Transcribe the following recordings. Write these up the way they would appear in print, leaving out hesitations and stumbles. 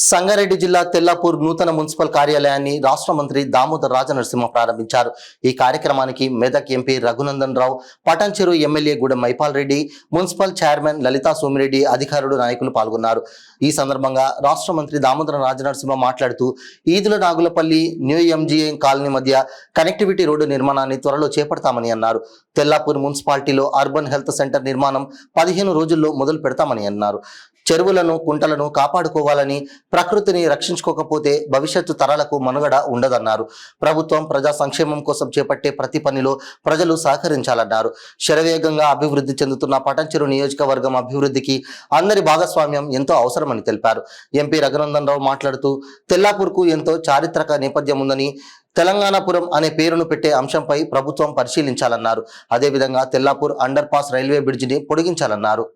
సంగారెడ్డి జిల్లా తెల్లాపూర్ నూతన మున్సిపల్ కార్యాలయాన్ని రాష్ట్ర మంత్రి దామోదర్ రాజనరసింహ ప్రారంభించారు. ఈ కార్యక్రమానికి Medak MP Raghunandan Rao, Patancheru MLA Gudem Mahipal Reddy, municipal chairman Lalitha Somireddy, అధికారులు, నాయకులు పాల్గొన్నారు. ఈ సందర్భంగా రాష్ట్ర మంత్రి దామోదర్ రాజనరసింహ మాట్లాడుతూ ఈదుల నాగులపల్లి న్యూ ఎంజీఎం కాలనీ మధ్య కనెక్టివిటీ రోడ్డు నిర్మాణాన్ని త్వరలో చేపడతామని అన్నారు. తెల్లాపూర్ మున్సిపాలిటీలో అర్బన్ హెల్త్ సెంటర్ నిర్మాణం 15 రోజుల్లో మొదలు పెడతామని అన్నారు. చెరువులను, కుంటలను కాపాడుకోవాలని, ప్రకృతిని రక్షించుకోకపోతే భవిష్యత్తు తరాలకు మనుగడ ఉండదన్నారు. ప్రభుత్వం ప్రజా సంక్షేమం కోసం చేపట్టే ప్రతి పనిలో ప్రజలు సహకరించాలన్నారు. శరవేగంగా అభివృద్ధి చెందుతున్న పటాన్చెరు నియోజకవర్గం అభివృద్ధికి అందరి భాగస్వామ్యం ఎంతో అవసరమని తెలిపారు. ఎంపీ రఘునందన్ రావు మాట్లాడుతూ తెల్లాపూర్కు ఎంతో చారిత్రక నేపథ్యం ఉందని, తెలంగాణపురం అనే పేరును పెట్టే అంశంపై ప్రభుత్వం పరిశీలించాలన్నారు. అదేవిధంగా తెల్లాపూర్ అండర్ పాస్ రైల్వే బ్రిడ్జిని పొడిగించాలన్నారు.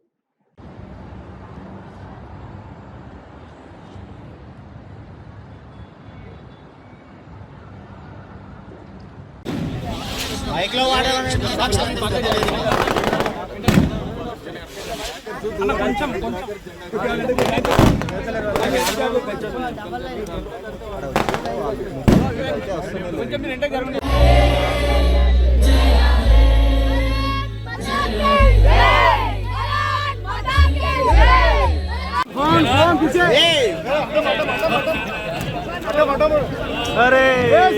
अरे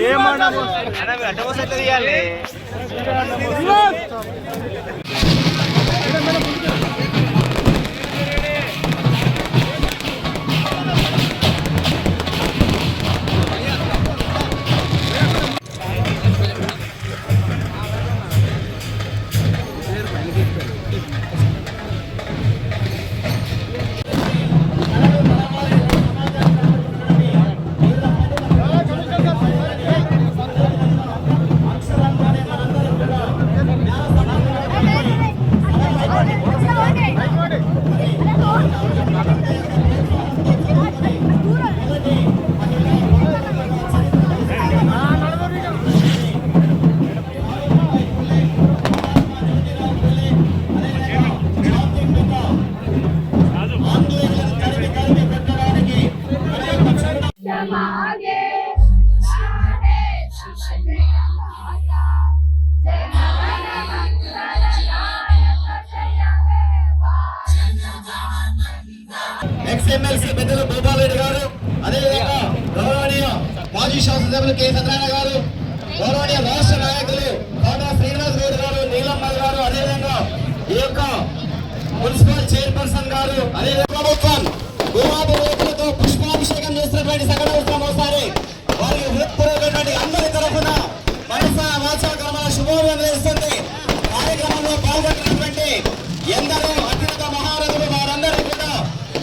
ये माना दियाले ఎక్స్ఎమ్మెల్సీ పెద్దలు భూపాల్ రెడ్డి గారు, అదేవిధంగా గౌరవనీయ మాజీ శాసనసభ్యులు కె సత్యనారాయణ గారు, గౌరవనీయ రాష్ట్ర నాయకులు కోట శ్రీనివాస్ గౌడ్ గారు, నీలమ్మ గారు, అదేవిధంగా ఈ యొక్క మున్సిపల్ చైర్పర్సన్ గారు, అదేవిధంగా ప్రభుత్వం గులాబీ రేకులతో పుష్పాభిషేకం చేసినటువంటి సంఘటన ఒకసారి వారికి హృత్పూర్వకమైనటువంటి అందరి తరఫున మనస వాచ కర్మల శుభోదయం చేస్తుంది. కార్యక్రమంలో పాల్గొంటున్నటువంటి ఎందరో అత్యున్నత మహారథులు వారందరూ కూడా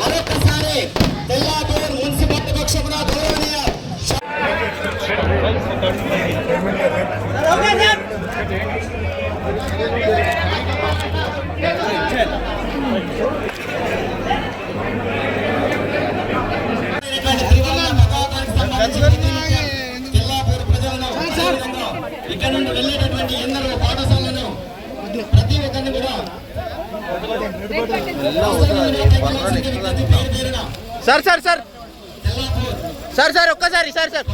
మరొకసారి తెల్లాపూర్ మున్సిపల్ పక్షమున గౌరవనీయ తెల్లాపూర్ ప్రజలను, ఇక్కడ నుండి వెళ్ళేటటువంటి ఎందరో పాఠశాలను ప్రతి ఒక్కరిని కూడా sir sir sir sir sir ఒక్కసారి सर सर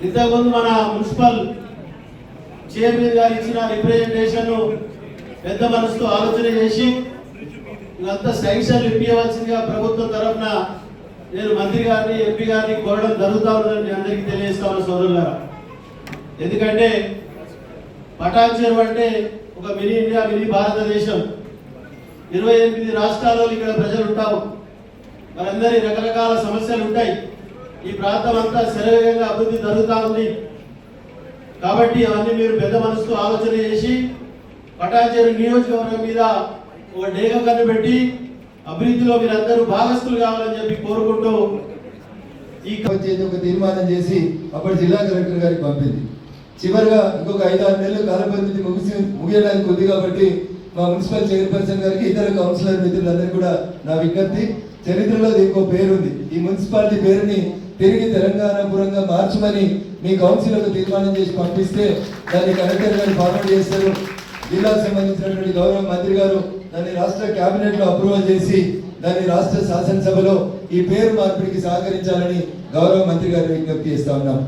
ఇంతకుముందు మన మున్సిపల్ చైర్మన్ గారు ఇచ్చిన రిప్రజెంటేషన్ పెద్ద మనసుతో ఆలోచన చేసి ఇదంతా శాంక్షన్లు ఇప్పించవలసిందిగా ప్రభుత్వం తరఫున నేను మంత్రి గారిని, ఎంపీ గారిని కోరడం జరుగుతూ ఉందని అందరికీ తెలియజేస్తా ఉన్న సోదరులారా. ఎందుకంటే పటాన్చెరు అంటే ఒక మినీ ఇండియా, మినీ భారతదేశం. 28 రాష్ట్రాల్లో ఇక్కడ ప్రజలు ఉంటాము. వారందరి రకరకాల సమస్యలు ఉంటాయి. ఈ ప్రాంతం అంతా శరవేగంగా అభివృద్ధి జరుగుతూ ఉంది. కాబట్టి అవన్నీ మీరు పెద్ద మనసుతో ఆలోచన చేసి పటాన్చెరు నియోజకవర్గం మీద ఒక డేగం కన్ను పెట్టి అభివృద్ధిలో మీరందరూ భాగస్తులు కావాలని చెప్పి కోరుకుంటూ ఈ ఒక తీర్మానం చేసి అప్పటి జిల్లా కలెక్టర్ గారికి పంపింది. చివరిగా ఇంకొక 5-6 నెలలు కాలపరిమితి ముగియడానికి ఉంది. కాబట్టి మా మున్సిపల్ చైర్పర్సన్ గారికి, ఇతర కౌన్సిలర్ మిత్రులందరికీ కూడా నా విజ్ఞప్తి, చరిత్రలో ఇంకో పేరుంది. ఈ మున్సిపాలిటీ పేరుని తిరిగి తెలంగాణపురంగా మార్చమని మీ కౌన్సిల్ తీర్మానం చేసి పంపిస్తే దాన్ని కలెక్టర్ గారు ఫార్వర్డ్ చేస్తారు. జిల్లాకు సంబంధించినటువంటి గౌరవ మంత్రి గారు దాన్ని రాష్ట్ర కేబినెట్ లో అప్రూవల్ చేసి దాన్ని రాష్ట్ర శాసనసభలో ఈ పేరు మార్పిడికి సహకరించాలని గౌరవ మంత్రి గారు విజ్ఞప్తి చేస్తా ఉన్నాం.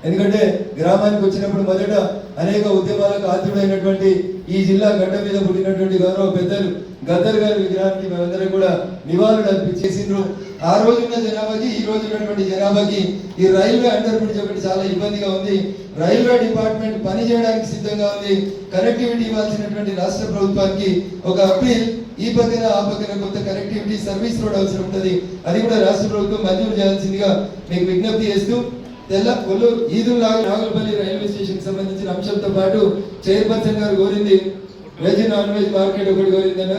ఎందుకంటే గ్రామానికి వచ్చినప్పుడు మొదట అనేక ఉద్యమాలకు ఆతుడైనటువంటి ఈ జిల్లా గడ్డ మీద పుట్టినటువంటి గౌరవ పెద్దలు గద్దర్ గారి విగ్రహానికి మేమందరం కూడా నివాళులు అర్పించేసిండ్రు. ఆ రోజున్న జనాభాకి ఈ రోజు ఉన్నటువంటి జనాభాకి ఈ రైల్వే అండర్ బ్రిడ్జ్ ఒకటి చాలా ఇబ్బందిగా ఉంది. రైల్వే డిపార్ట్మెంట్ పని చేయడానికి సిద్ధంగా ఉంది. కనెక్టివిటీ ఇవ్వాల్సినటువంటి రాష్ట్ర ప్రభుత్వానికి ఒక అప్పీల్, ఈ పక్కన ఆ పక్కన కొంత కనెక్టివిటీ సర్వీస్ రోడ్ అవసరం ఉంటుంది. అది కూడా రాష్ట్ర ప్రభుత్వం మంజూరు చేయాల్సిందిగా మీకు విజ్ఞప్తి చేస్తూ కొల్లూరు ఈదుల్లా నాగులపల్లి రైల్వే స్టేషన్ సంబంధించిన అంశంతో పాటు చైర్పర్సన్ గారు కోరింది వెజ్ నాన్ వెజ్ మార్కెట్ ఒకటి కోరిందన్న.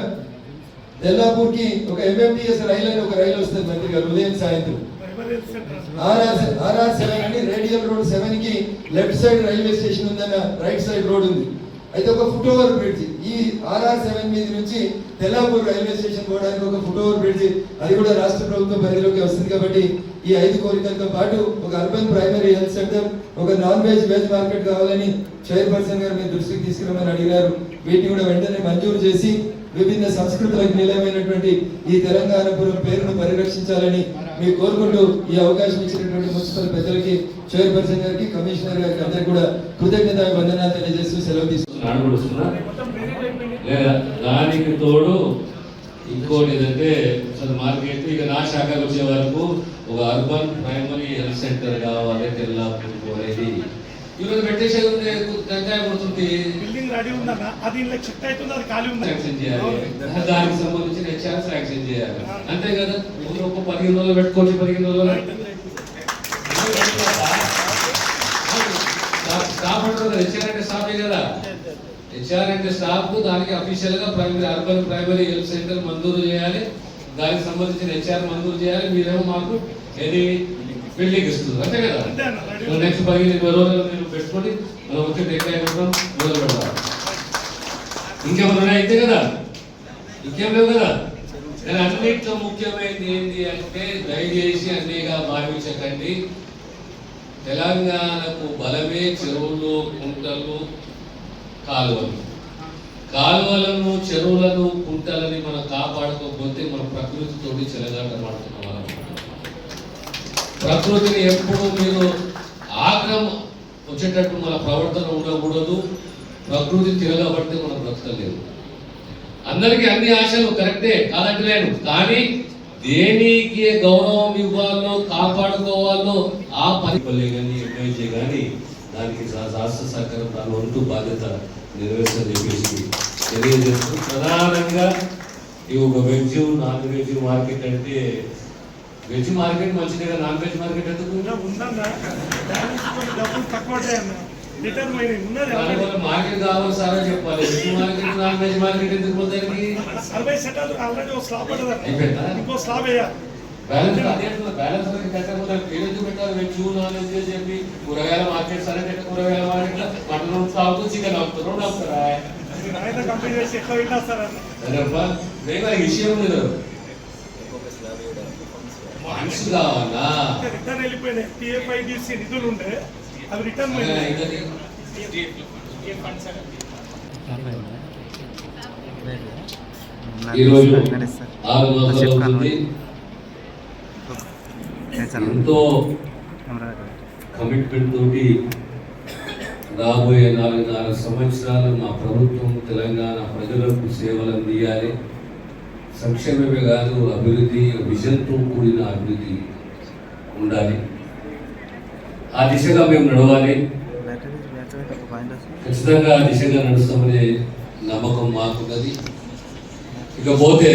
తెల్లాపూర్ కి ఒక MMTS రైలు అని ఒక రైలు వస్తుంది మంత్రి గారు ఉదయం సాయంత్రం. RR7 అని రేడియల్ రోడ్ 7 కి లెఫ్ట్ సైడ్ రైల్వే స్టేషన్ ఉందన్న, రైట్ సైడ్ రోడ్ ఉంది. అయితే ఒక ఫుట్ ఓవర్ బ్రిడ్జ్ ఈ RR7 మీద నుంచి తెల్లాపూర్ రైల్వే స్టేషన్ పోవడానికి ఒక ఫుట్ ఓవర్ బ్రిడ్జ్, అది కూడా రాష్ట్ర ప్రభుత్వం పరిధిలోకి వస్తుంది. కాబట్టి ఈ 5 కోరికలతో పాటు ఒక అర్బన్ ప్రైమరీ హెల్త్ సెంటర్, ఒక నాన్ వెజ్ మార్కెట్ కావాలని చైర్పర్సన్ గారు మీ దృష్టికి తీసుకురామని అడిగారు. వీటిని కూడా వెంటనే మంజూరు చేసి విభిన్న సంస్కృతులకు నిలయమైనటువంటి ఈ తెలంగాణపురం పేరును పరిరక్షించాలని మీరు కోరుకుంటూ ఈ అవకాశం ఇచ్చినటువంటి మున్సిపల్ పెద్దలకి, చైర్పర్సన్ గారికి, కమిషనర్ గారికి అందరికీ కూడా కృతజ్ఞత వందనాలు తెలియజేస్తూ సెలవు తీసుకుంటున్నాను. దానికి తోడు ఇంకోటి ఏంటంటే అసలు మార్కెట్ ఇక నా శాఖకు వచ్చే వరకు ఒక అర్బన్ ప్రైమరీ హెల్త్ సెంటర్ కావాలి తెల్లాపూర్ అనేది. ఈరోజు పెట్టేసేది ఉంది, గంజాయి కొడుతుంది, బిల్డింగ్ రెడీ ఉందన్న, అది ఇలా చెక్ అవుతుంది, అది ఖాళీ ఉంది, శాంక్షన్ చేయాలి. దానికి సంబంధించిన హెచ్ఆర్ శాంక్షన్ చేయాలి. అంతే కదా, ఒక 15 రోజులు పెట్టుకోవచ్చు, 15 రోజులు స్టాఫ్ అంటారు. హెచ్ఆర్ అంటే స్టాఫే కదా, హెచ్ఆర్ అంటే స్టాఫ్. దానికి అఫీషియల్ గా అర్బన్ ప్రైమరీ హెల్త్ సెంటర్ మంజూరు చేయాలి, దానికి సంబంధించిన హెచ్ఆర్ మంజూరు చేయాలి. మీరేమో మాకు ఏది బిల్డింగ్ ఇస్తుంది, అంతే కదా. నెక్స్ట్ 15-20 రోజులు మీరు పెట్టుకోండి, మనం వచ్చి డెక్లైన్ మొదలు పెడతాం. ఇంకేమన్నా అయితే కదా, ఇంకేం లేవు కదా. నేను అన్నింటిలో ముఖ్యమైనది ఏంటి అంటే దయచేసి అన్నిగా భావించకండి. తెలంగాణకు బలమే చెరువులు, కుంటలు, కాలువలు. కాలువలను, చెరువులను, కుంటలని మనం కాపాడుకోకపోతే మన ప్రకృతితోటి చెలగాటమాడుతున్నాం. ప్రకృతిని ఎప్పుడు మీరు ఆగ్రహం వచ్చేటట్టు మన ప్రవర్తన ఉండకూడదు. ప్రకృతి తిరగబడితే మనం బ్రతకలేదు. అందరికీ అన్ని ఆశలు కరెక్టే కాదంటలేను, కానీ దేనికి గౌరవం ఇవ్వాలో, కాపాడుకోవాలో ఆ పని కానీ ఎంఐజీ కానీ దానికి రాష్ట్ర సర్కారం దాని వంతు బాధ్యత నెరవేర్చని చెప్పేసి తెలియజేస్తూ, ప్రధానంగా ఈ ఒక వెజ్ నాన్ వెజ్ మార్కెట్ అంటే వెజ్ మార్కెట్ మంచిదే, నాన్ వెజ్ మార్కెట్ ఎందుకు మార్కెట్ కావాలి సారా చెప్పాలి. Veg market non veg market ఎందుకు పోతానికి బ్యాలెన్స్ పేరెందుకు పెట్టాలి. వెజ్ నాన్ వెజ్ చెప్పి కూరగాయల మార్కెట్ సరే, కూరగాయల మార్కెట్ మటన్ తాగుతూ చికెన్ అవుతారు, రెండు అవుతారా విషయం లేదు. మనిషి కావాలా రిటర్న్ వెళ్ళిపోయినాయి. TFIDC నిధులు ఉండే అవి రిటర్న్ ఈరోజు 6 మాసాలు ఎంతో కమిట్మెంట్ తోటి రాబోయే 4 సంవత్సరాలు మా ప్రభుత్వం తెలంగాణ ప్రజలకు సేవలు అందియాలి. సంక్షేమమే కాదు, అభివృద్ధి, విజన్తో కూడిన అభివృద్ధి ఉండాలి. ఆ దిశగా మేము నడవాలి. ఖచ్చితంగా ఆ దిశగా నడుస్తామనే నమ్మకం మాకున్నది. ఇకపోతే